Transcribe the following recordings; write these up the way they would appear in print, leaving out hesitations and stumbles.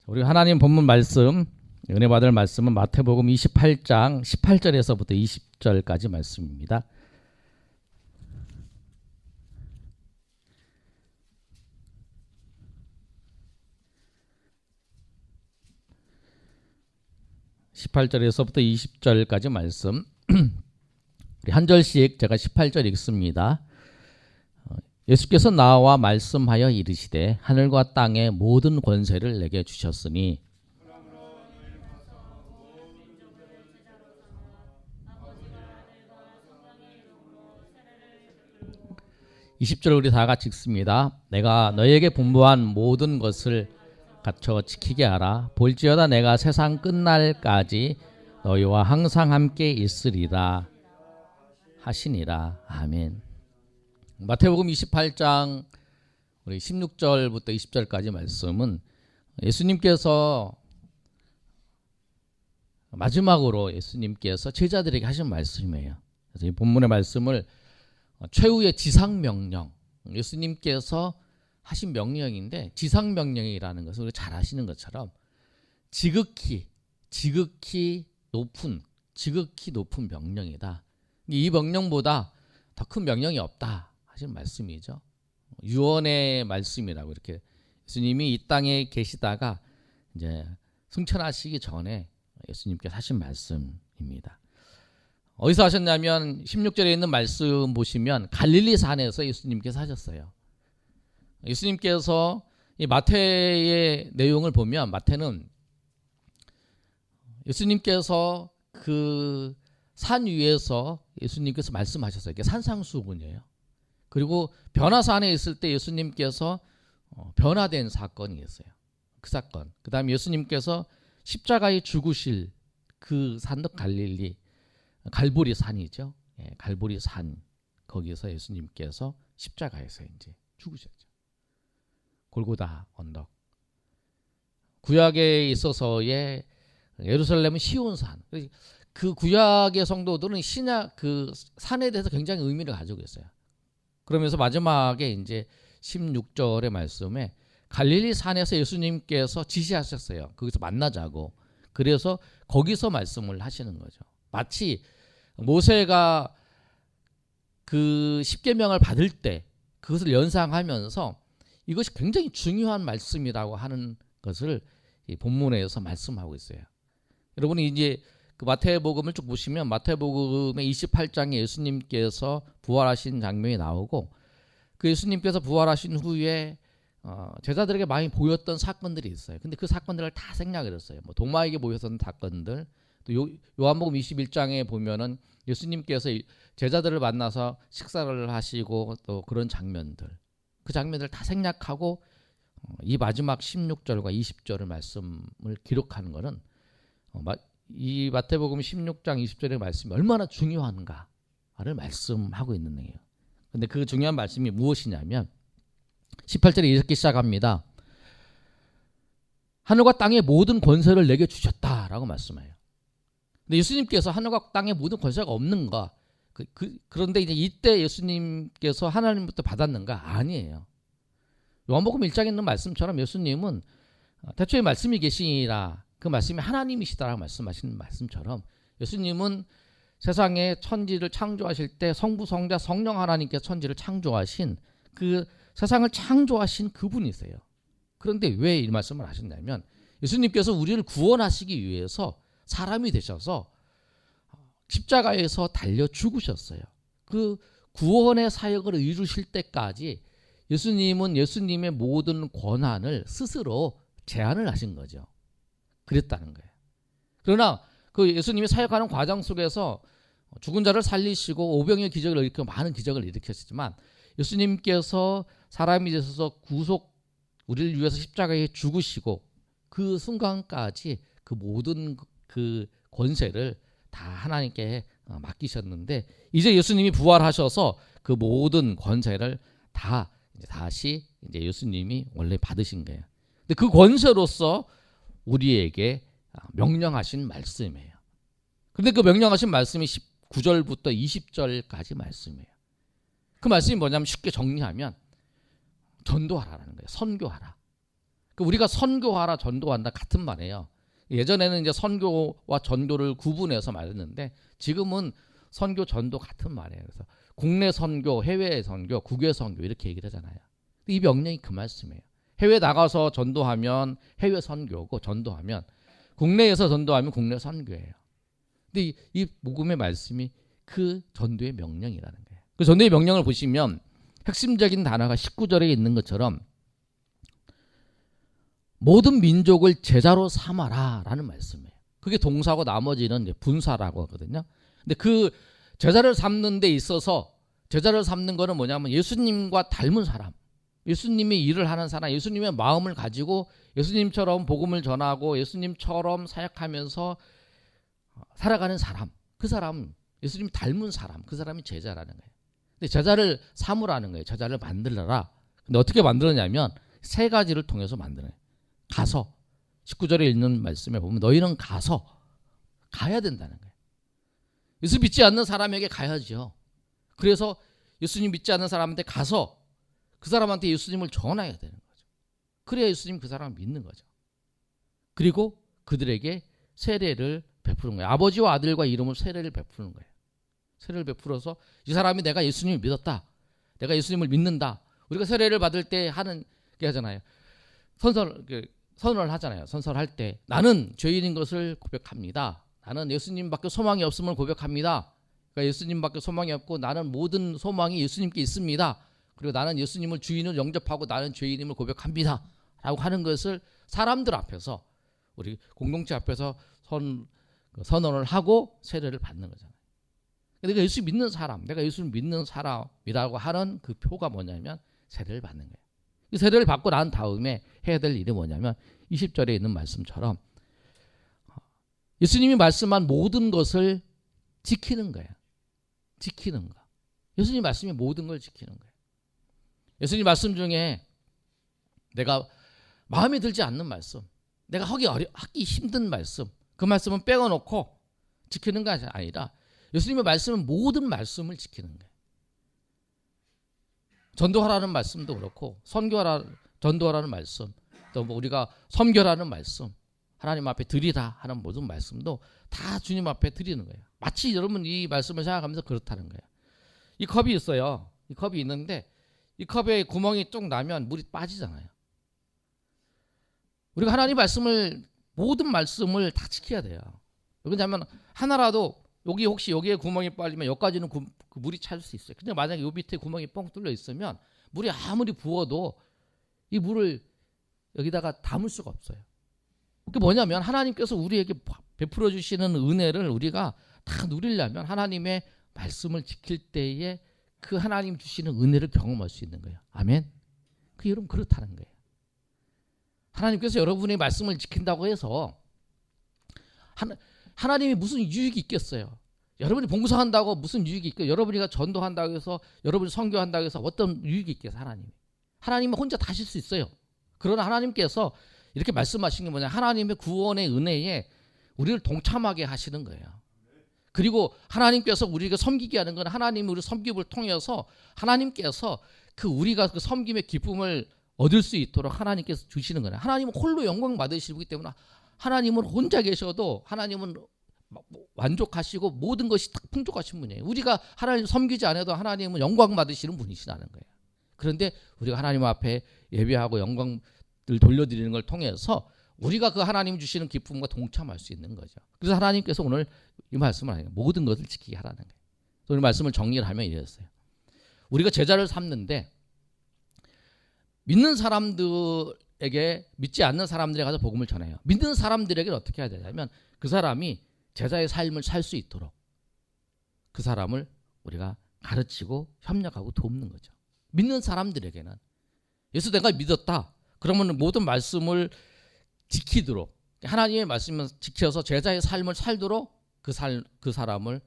우리 하나님 본문 말씀, 은혜 받을 말씀은 마태복음 28장 18절에서부터 20절까지 말씀입니다. (18절에서부터) 20절까지 말씀 우리 한 절씩 제가 18절 읽습니다. 예수께서 나와 말씀하여 이르시되 하늘과 땅의 모든 권세를 내게 주셨으니 20절 우리 다 같이 읽습니다. 내가 너에게 분부한 모든 것을 갖춰 지키게 하라. 볼지어다 내가 세상 끝날까지 너희와 항상 함께 있으리라 하시니라. 아멘. 마태복음 28장 우리 16절부터 20절까지 말씀은 예수님께서 마지막으로 예수님께서 제자들에게 하신 말씀이에요. 그래서 이 본문의 말씀을 최후의 지상명령, 예수님께서 하신 명령인데 지상명령이라는 것을 우리가 잘 아시는 것처럼 지극히 높은 명령이다. 이 명령보다 더 큰 명령이 없다 하신 말씀이죠. 유언의 말씀이라고 이렇게 예수님이 이 땅에 계시다가 이제 승천하시기 전에 예수님께서 하신 말씀입니다. 어디서 하셨냐면 16절에 있는 말씀 보시면 갈릴리 산에서 예수님께서 하셨어요. 예수님께서 이 마태의 내용을 보면 마태는 예수님께서 그 산 위에서 예수님께서 말씀하셨어요. 이게 산상수훈이에요. 그리고 변화산에 있을 때 예수님께서 변화된 사건이 있어요. 그 사건. 그 다음에 예수님께서 십자가에 죽으실 그 산도 갈릴리 갈보리 산이죠. 예, 갈보리 산 거기서 예수님께서 십자가에서 이제 죽으셨죠. 골고다 언덕. 구약에 있어서의 예루살렘은 시온산. 그 구약의 성도들은 신약 그 산에 대해서 굉장히 의미를 가지고 있어요. 그러면서 마지막에 이제 16절의 말씀에 갈릴리 산에서 예수님께서 지시하셨어요. 거기서 만나자고. 그래서 거기서 말씀을 하시는 거죠. 마치 모세가 그 십계명을 받을 때 그것을 연상하면서 이것이 굉장히 중요한 말씀이라고 하는 것을 이 본문에서 말씀하고 있어요. 여러분이 이제 그 마태복음을 쭉 보시면 마태복음의 28장에 예수님께서 부활하신 장면이 나오고 그 예수님께서 부활하신 후에 제자들에게 많이 보였던 사건들이 있어요. 근데 그 사건들을 다 생략을 했어요. 뭐 동마에게 보였던 사건들, 또 요한복음 21장에 보면은 예수님께서 제자들을 만나서 식사를 하시고 또 그런 장면들, 그 장면들을 다 생략하고 이 마지막 16절과 20절의 말씀을 기록하는 것은 이 마태복음 16장 20절의 말씀이 얼마나 중요한가를 말씀하고 있는 거예요. 근데 그 중요한 말씀이 무엇이냐면 18절에 이렇게 시작합니다. 하늘과 땅의 모든 권세를 내게 주셨다라고 말씀해요. 근데 예수님께서 하늘과 땅의 모든 권세가 없는가? 그런데 이때 예수님께서 하나님부터 받았는가? 아니에요. 요한복음 1장에 있는 말씀처럼 예수님은 태초에 말씀이 계시니라 그 말씀이 하나님이시다라고 말씀하시는 말씀처럼 예수님은 세상에 천지를 창조하실 때 성부, 성자, 성령 하나님께서 천지를 창조하신 그 세상을 창조하신 그분이세요. 그런데 왜 이 말씀을 하셨냐면 예수님께서 우리를 구원하시기 위해서 사람이 되셔서 십자가에서 달려 죽으셨어요. 그 구원의 사역을 이루실 때까지 예수님은 예수님의 모든 권한을 스스로 제한을 하신 거죠. 그랬다는 거예요. 그러나 그 예수님이 사역하는 과정 속에서 죽은 자를 살리시고 오병이의 기적을 일으키고 많은 기적을 일으켰지만 예수님께서 사람이 되셔서 우리를 위해서 십자가에 죽으시고 그 순간까지 그 모든 그 권세를 다 하나님께 맡기셨는데 이제 예수님이 부활하셔서 그 모든 권세를 다 이제 다시 이제 예수님이 원래 받으신 거예요. 근데 그 권세로서 우리에게 명령하신 말씀이에요. 그런데 그 명령하신 말씀이 19절부터 20절까지 말씀이에요. 그 말씀이 뭐냐면 쉽게 정리하면 전도하라는 거예요. 선교하라. 우리가 선교하라 전도한다 같은 말이에요. 예전에는 이제 선교와 전도를 구분해서 말했는데 지금은 선교 전도 같은 말이에요. 그래서 국내 선교, 해외 선교, 국외 선교 이렇게 얘기를 하잖아요. 이 명령이 그 말씀이에요. 해외 나가서 전도하면 해외 선교고 전도하면 국내에서 전도하면 국내 선교예요. 근데 이 복음의 말씀이 그 전도의 명령이라는 거예요. 그 전도의 명령을 보시면 핵심적인 단어가 19절에 있는 것처럼 모든 민족을 제자로 삼아라 라는 말씀이에요. 그게 동사고 나머지는 분사라고 하거든요. 근데 그 제자를 삼는 데 있어서 제자를 삼는 거는 뭐냐면 예수님과 닮은 사람, 예수님이 일을 하는 사람, 예수님의 마음을 가지고 예수님처럼 복음을 전하고 예수님처럼 사역하면서 살아가는 사람, 그 사람, 예수님 닮은 사람, 그 사람이 제자라는 거예요. 근데 제자를 삼으라는 거예요. 제자를 만들어라. 근데 어떻게 만들었냐면 세 가지를 통해서 만드는 거예요. 가서 19절에 있는 말씀에 보면 너희는 가서 가야 된다는 거예요. 예수 믿지 않는 사람에게 가야죠. 그래서 예수님 믿지 않는 사람한테 가서 그 사람한테 예수님을 전해야 되는 거죠. 그래야 예수님 그 사람을 믿는 거죠. 그리고 그들에게 세례를 베푸는 거예요. 아버지와 아들과 이름으로 세례를 베푸는 거예요. 세례를 베풀어서 이 사람이 내가 예수님을 믿었다. 내가 예수님을 믿는다. 우리가 세례를 받을 때 하는 게 하잖아요. 선언을 하잖아요. 선서할 때 나는 죄인인 것을 고백합니다. 나는 예수님밖에 소망이 없음을 고백합니다. 그러니까 예수님밖에 소망이 없고 나는 모든 소망이 예수님께 있습니다. 그리고 나는 예수님을 주인을 영접하고 나는 죄인임을 고백합니다. 라고 하는 것을 사람들 앞에서 우리 공동체 앞에서 선언을 하고 세례를 받는 거잖아요. 내가 예수 믿는 사람, 내가 예수를 믿는 사람이라고 하는 그 표가 뭐냐면 세례를 받는 거예요. 이 세례를 받고 난 다음에 해야 될 일이 뭐냐면 20절에 있는 말씀처럼 예수님이 말씀한 모든 것을 지키는 거예요. 지키는 거. 예수님 말씀이 모든 걸 지키는 거예요. 예수님 말씀 중에 내가 마음에 들지 않는 말씀, 내가 하기 힘든 말씀, 그 말씀은 빼어놓고 지키는 것이 아니라 예수님의 말씀은 모든 말씀을 지키는 거예요. 전도하라는 말씀도 그렇고 전도하라는 말씀, 또 뭐 우리가 섬겨라는 말씀, 하나님 앞에 드리라 하는 모든 말씀도 다 주님 앞에 드리는 거예요. 마치 여러분 이 말씀을 생각하면서 그렇다는 거예요. 이 컵이 있어요. 이 컵이 있는데 이 컵에 구멍이 뚝 나면 물이 빠지잖아요. 우리가 하나님 말씀을 모든 말씀을 다 지켜야 돼요. 왜냐하면 하나라도 혹시 여기에 구멍이 빠지면 여기까지는 그 물이 찰 수 있어요. 근데 만약에 요 밑에 구멍이 뻥 뚫려 있으면 물이 아무리 부어도 이 물을 여기다가 담을 수가 없어요. 그게 뭐냐면 하나님께서 우리에게 베풀어 주시는 은혜를 우리가 다 누리려면 하나님의 말씀을 지킬 때에 그 하나님 주시는 은혜를 경험할 수 있는 거예요. 아멘. 그 여러분 그렇다는 거예요. 하나님께서 여러분의 말씀을 지킨다고 해서 하나님이 무슨 유익이 있겠어요? 여러분이 봉사한다고 무슨 유익이 있겠어요? 여러분이 전도한다고 해서 여러분이 선교한다고 해서 어떤 유익이 있겠어요? 하나님은 혼자 다 하실 수 있어요. 그러나 하나님께서 이렇게 말씀하신 게 뭐냐? 하나님의 구원의 은혜에 우리를 동참하게 하시는 거예요. 그리고 하나님께서 우리가 섬기게 하는 건 하나님이 우리 섬김을 통해서 하나님께서 우리가 그 섬김의 기쁨을 얻을 수 있도록 하나님께서 주시는 거예요. 하나님은 홀로 영광 받으시기 때문에 하나님은 혼자 계셔도 하나님은 완족하시고 모든 것이 딱 풍족하신 분이에요. 우리가 하나님 섬기지 않아도 하나님은 영광 받으시는 분이시라는 거예요. 그런데 우리가 하나님 앞에 예배하고 영광을 돌려드리는 걸 통해서 우리가 그 하나님 주시는 기쁨과 동참할 수 있는 거죠. 그래서 하나님께서 오늘 이 말씀을 하는 거예요. 모든 것을 지키게 하라는 거예요. 오늘 말씀을 정리를 하면 이랬어요. 우리가 제자를 삼는데 믿는 사람들에게 믿지 않는 사람들에 가서 복음을 전해요. 믿는 사람들에게는 어떻게 해야 되냐면 그 사람이 제자의 삶을 살 수 있도록 그 사람을 우리가 가르치고 협력하고 돕는 거죠. 믿는 사람들에게는 예수 내가 믿었다. 그러면 모든 말씀을 지키도록 하나님의 말씀을 지켜서 제자의 삶을 살도록 그 사람을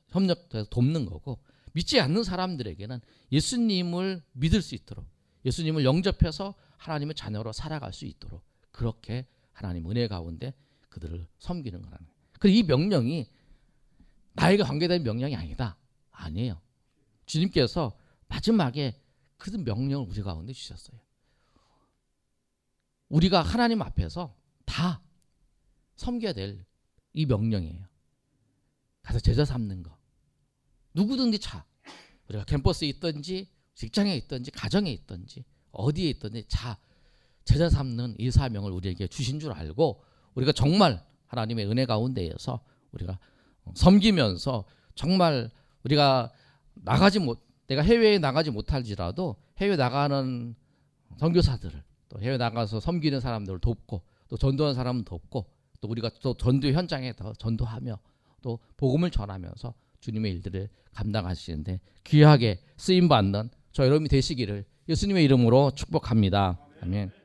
협력해서 돕는 거고 믿지 않는 사람들에게는 예수님을 믿을 수 있도록 예수님을 영접해서 하나님의 자녀로 살아갈 수 있도록 그렇게 하나님 은혜 가운데 그들을 섬기는 거라는 거예요. 그리고 이 명령이 나에게 관계된 명령이 아니다. 아니에요. 주님께서 마지막에 그 명령을 우리 가운데 주셨어요. 우리가 하나님 앞에서 다 섬겨야 될 이 명령이에요. 가서 제자 삼는 거. 누구든지 우리가 캠퍼스에 있든지 직장에 있든지 가정에 있든지 어디에 있든지 제자 삼는 이 사명을 우리에게 주신 줄 알고 우리가 정말 하나님의 은혜 가운데에서 우리가 섬기면서 정말 우리가 내가 해외에 나가지 못할지라도 해외 나가는 선교사들을 또 해외 나가서 섬기는 사람들을 돕고 또 전도하는 사람은 돕고 또 우리가 또 전도 현장에 더 전도하며 또 복음을 전하면서 주님의 일들을 감당하시는데 귀하게 쓰임 받는 저 여러분이 되시기를 예수님의 이름으로 축복합니다. 아멘.